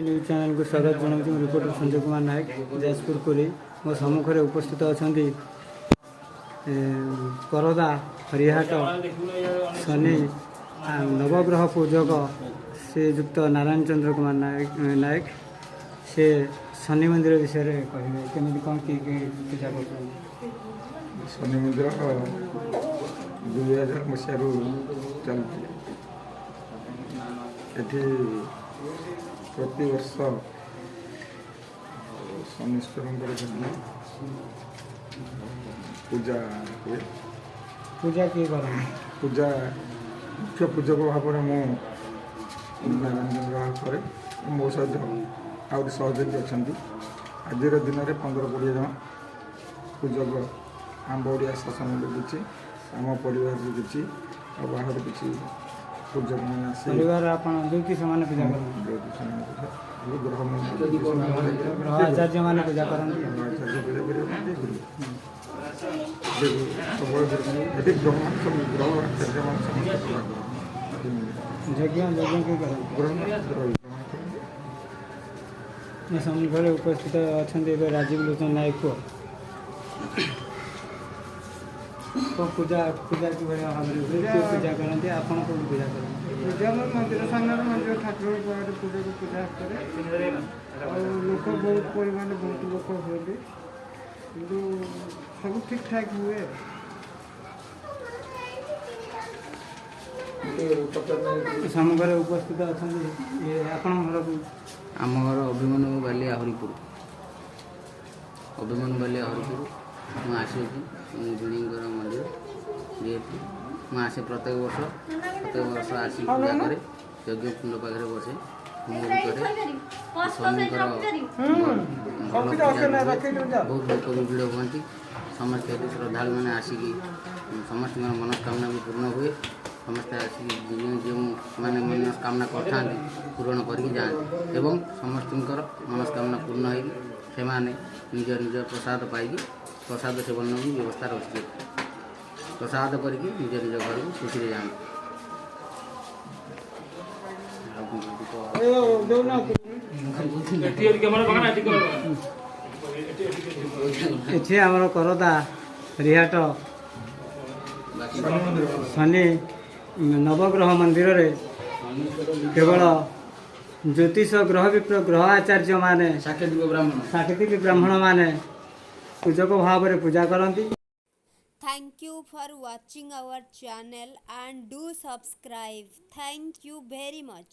News channel को स्वागत जनाऊँ। Reporter Sanjay Kumar Nayak Jajpur कोरै मो सम्मुखें उपस्थित अच्छा करदा हरिहाट शनि नवग्रह पूजक श्रीजुक्त नारायणचंद्र कुमार नायक से शनि मंदिर विषय कहे केमी कौन किए पूजा कर शनि मंदिर 2000 मसीह चलती प्रति वर्ष शनिश्वर पूजा हुए। पूजा किए कर पूजा मुख्य पूजक भाव में नारायण करे मो सहित आहरी सहयोगी अच्छा आज दिन में 15-20 जन पूजक आम ओडिया शासन किसी आम परिवार किसी बाहर किसी पूजक मैंने परिवार ज्योतिष मैंने पूजा ग्रह आचार्य मैंने पूजा कर सम्मुखें उपस्थित अच्छा राजीव लोचन नायक को पूजा पूजा की भाई पूजा करते आप पूजा करते पूजा मंदिर सामने मंदिर ठाकुर पूजा को पूजा करे लोक बहुत परिमाण बहुत लोक हुए कि सब ठीक ठाक हुए। सम्मुखें उपस्थित अच्छा आप घर आम घर अभिमन्यु बाली आहरीपुर अभिमन्यु बाली आहरीपुर मुझे आसी गुणीगर मंदिर जेहेतु मुझे प्रत्येक वर्ष आसी पूजा करे यज्ञ कुंड पाखे बसे होम भी करे स्वामीकर बहुत लोक भी भिड़ हुआ समस्त श्रद्धा मैंने आसिकी समस्त मनस्कामना भी पूर्ण हुए समस्ते आसिक जो मैंने मनस्कामना करता पूरण करके जाए एवं समस्त मनस्कामना पूर्ण हो निज निज प्रसाद पाई प्रसाद सेवन भी व्यवस्था रही प्रसाद करके निज निज घर को खुशी जाते। ये आमर करदा रिहाट शनि नवग्रह मंदिर रे केवल ज्योतिष ग्रह ग्रह आचार्य माने साकेतिक ब्राह्मण माने पूजक भाव में पूजा करती। Thank you for watching our channel and do subscribe. Thank you very much.